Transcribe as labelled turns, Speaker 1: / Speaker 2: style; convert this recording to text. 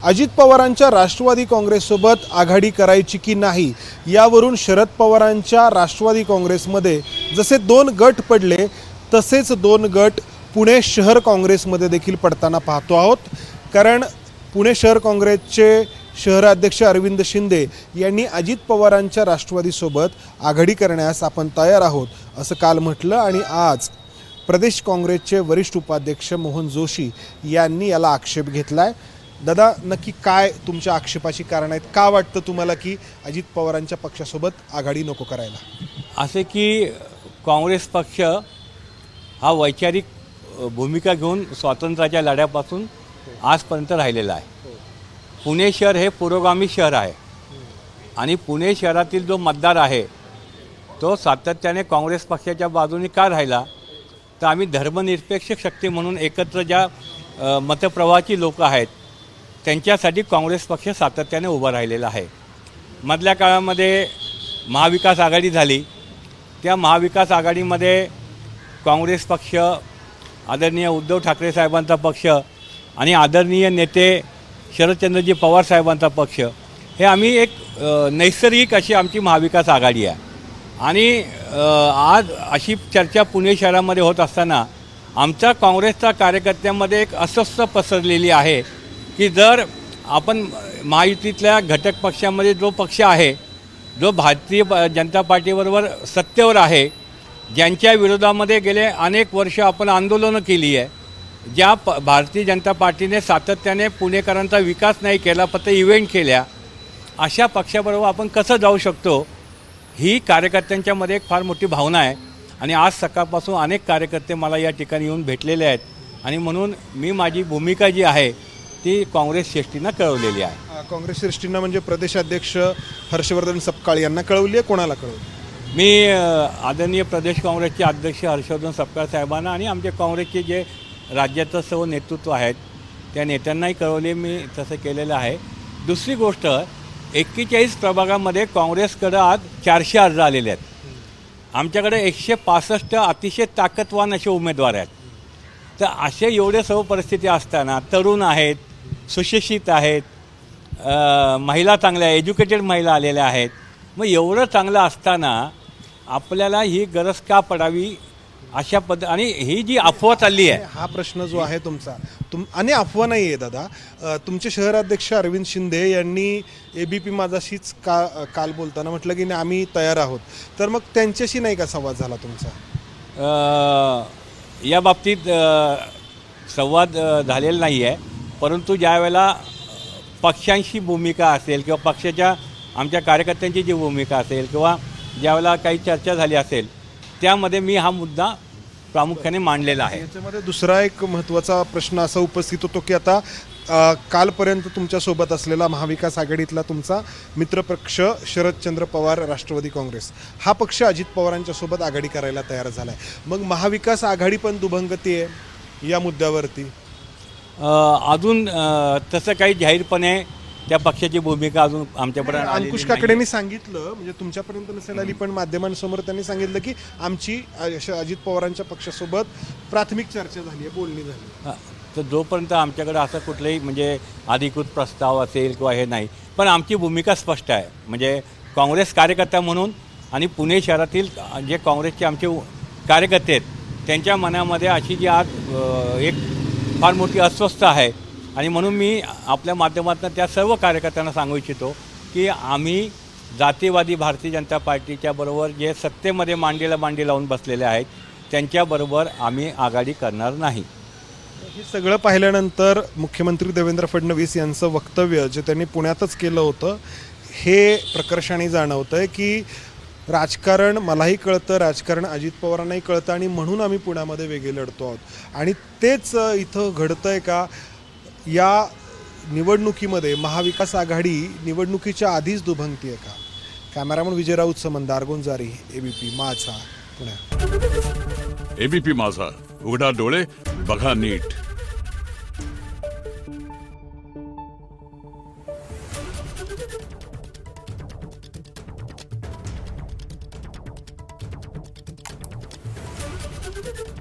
Speaker 1: अजित पवारांच्या राष्ट्रवादी काँग्रेससोबत आघाडी करायची की नाही यावरून शरद पवारांच्या राष्ट्रवादी काँग्रेसमध्ये जसे दोन गट पडले तसेच दोन गट पुणे शहर काँग्रेसमध्ये देखील पडताना पाहतो आहोत। कारण पुणे शहर काँग्रेसचे शहराध्यक्ष अरविंद शिंदे यांनी अजित पवारांच्या राष्ट्रवादीसोबत आघाडी करण्यास आपण तयार आहोत असं काल म्हटलं आणि आज प्रदेश काँग्रेसचे वरिष्ठ उपाध्यक्ष मोहन जोशी यांनी याला आक्षेप घेतलाय। दादा, नक्की काय तुमच्या आक्षेपाची कारण आहेत? का वाटतं तुम्हाला की अजित पवारांच्या पक्षासोबत आघाडी नको करायला?
Speaker 2: असे की काँग्रेस पक्ष हा वैचारिक भूमिका घेऊन स्वातंत्र्याच्या लढ्यापासून आजपर्यंत राहिलेला आहे। पुणे शहर हे पुरोगामी शहर आहे आणि पुणे शहरातील जो मतदार आहे तो सातत्याने काँग्रेस पक्षाच्या बाजूने का राहिला, तर आम्ही धर्मनिरपेक्ष शक्ती म्हणून एकत्र ज्या मतप्रवाहाची लोक आहेत त्यांच्यासाठी काँग्रेस पक्ष सातत्याने उभा राहिलेला आहे। मधल्या काळामध्ये महाविकास आघाडी झाली, त्या महाविकास आघाडीमध्ये काँग्रेस पक्ष, आदरणीय उद्धव ठाकरे साहेबांचा पक्ष आणि आदरणीय नेते शरदचंद्रजी पवार साहेबांचा पक्ष हे आम्ही एक नैसर्गिक अशी आमची महाविकास आघाडी आहे। आणि आज अशी चर्चा पुणे शहरामध्ये होत असताना आमच्या काँग्रेसच्या कार्यकर्त्यांमध्ये एक अस्वस्थता पसरलेली आहे की जर आपण महायुतीतल्या घटक पक्षामध्ये जो पक्ष आहे, जो भारतीय जनता पार्टीबरोबर सत्तेवर आहे, ज्यांच्या विरोधामध्ये गेले अनेक वर्ष आपण आंदोलनं केली आहे, ज्या भारतीय जनता पार्टीने सातत्याने पुणेकरांचा विकास नाही केला, फक्त इव्हेंट केल्या, अशा पक्षाबरोबर आपण कसं जाऊ शकतो, ही कार्यकर्त्यांच्यामध्ये एक फार मोठी भावना आहे। आणि आज सकाळपासून अनेक कार्यकर्ते मला या ठिकाणी येऊन भेटलेले आहेत आणि म्हणून मी माझी भूमिका जी आहे ती काँग्रेस श्रेष्ठींना कळवलेली आहे।
Speaker 1: काँग्रेस श्रेष्ठींना म्हणजे प्रदेशाध्यक्ष हर्षवर्धन सपकाळ यांना कळवली आहे? कोणाला कळवली?
Speaker 2: मी आदरणीय प्रदेश काँग्रेसचे अध्यक्ष हर्षवर्धन सपकाळ साहेबांना आणि आमचे काँग्रेसचे जे राज्याचं सर्व नेतृत्व आहेत त्या नेत्यांनाही कळवले, मी तसं केलेलं आहे। दुसरी गोष्ट, 41 प्रभागामध्ये काँग्रेसकडं आज 400 अर्ज आलेले आहेत। आमच्याकडे 165 अतिशय ताकदवान असे उमेदवार आहेत। तर असे एवढे सर्व परिस्थिती असताना तरुण आहेत, सुशिक्षित आहेत, महिला चांगल्या एज्युकेटेड महिला आलेल्या आहेत, मग एवढं चांगलं असताना आपल्याला ही गरज का पडावी अशा आणि ही जी अफवा चालली आहे,
Speaker 1: हा प्रश्न जो आहे तुमचा आणि अफवा नाही आहे दादा। तुमचे शहराध्यक्ष अरविंद शिंदे यांनी ABP माझाशीच काल बोलताना म्हटलं की नाही आम्ही तयार आहोत, तर मग त्यांच्याशी नाही का संवाद झाला तुमचा?
Speaker 2: या बाबतीत संवाद झालेला नाही आहे, परंतु ज्यावेळेला पक्षांची भूमिका असेल किंवा पक्षाच्या आमच्या कार्यकर्त्यांची जी भूमिका असेल किंवा ज्यावेळेला काही चर्चा झाली असेल त्यामध्ये मी हा मुद्दा प्रामुख्याने मांडलेला आहे।
Speaker 1: याच्यामध्ये दुसरा एक महत्त्वाचा प्रश्न असा उपस्थित होतो की आता कालपर्यंत तुमच्यासोबत असलेला महाविकास आघाडीतला तुमचा मित्रपक्ष शरदचंद्र पवार राष्ट्रवादी काँग्रेस हा पक्ष अजित पवारांच्या सोबत आघाडी करायला तयार झाला आहे। मग महाविकास आघाडी पण दुभंगती आहे या मुद्द्यावरती?
Speaker 2: अजून तसं काही जाहीरपणे त्या पक्षाची भूमिका अजून आमच्यापर्यंत
Speaker 1: अंकुश काकडेंनी सांगितलं, म्हणजे तुमच्यापर्यंत नसेल आली पण माध्यमांसमोर त्यांनी सांगितलं की आमची अजित पवारांच्या पक्षासोबत प्राथमिक चर्चा झाली आहे, बोलणी झाली।
Speaker 2: तर जोपर्यंत आमच्याकडे असं कुठलंही म्हणजे अधिकृत प्रस्ताव असेल किंवा हे नाही, पण आमची भूमिका स्पष्ट आहे। म्हणजे काँग्रेस कार्यकर्ता म्हणून आणि पुणे शहरातील जे काँग्रेसचे आमचे कार्यकर्ते आहेत त्यांच्या मनामध्ये अशी जी आज एक फार मोठी अस्वस्थता आहे आणि म्हणून मी आपल्या माध्यमातून त्या सर्व कार्यकर्त्यांना सांगू इच्छितो की आम्ही जातीवादी भारतीय जनता पार्टीच्या बरोबर जे सत्तेमध्ये मांडी लावून बसलेले आहेत त्यांच्याबरोबर आम्ही आघाडी करणार नाही।
Speaker 1: हे सगळं पाहिल्यानंतर मुख्यमंत्री देवेंद्र फडणवीस यांचं वक्तव्य जे त्यांनी पुण्यातच केलं होतं हे प्रकर्षाने जाणवतं आहे की राजकारण मलाही कळतं, राजकारण अजित पवारांनाही कळतं आणि म्हणून आम्ही पुण्यामध्ये वेगळे लढतो आहोत। आणि तेच इथं घडतं आहे का? या निवडणुकीमध्ये महाविकास आघाडी निवडणुकीच्या आधीच दुभंगती आहे का? कॅमेरामन विजय राऊत समंदार गुंजारी, ABP माझा, पुणे।
Speaker 3: ABP माझा, उघडा डोळे बघा नीट।
Speaker 4: Thank you.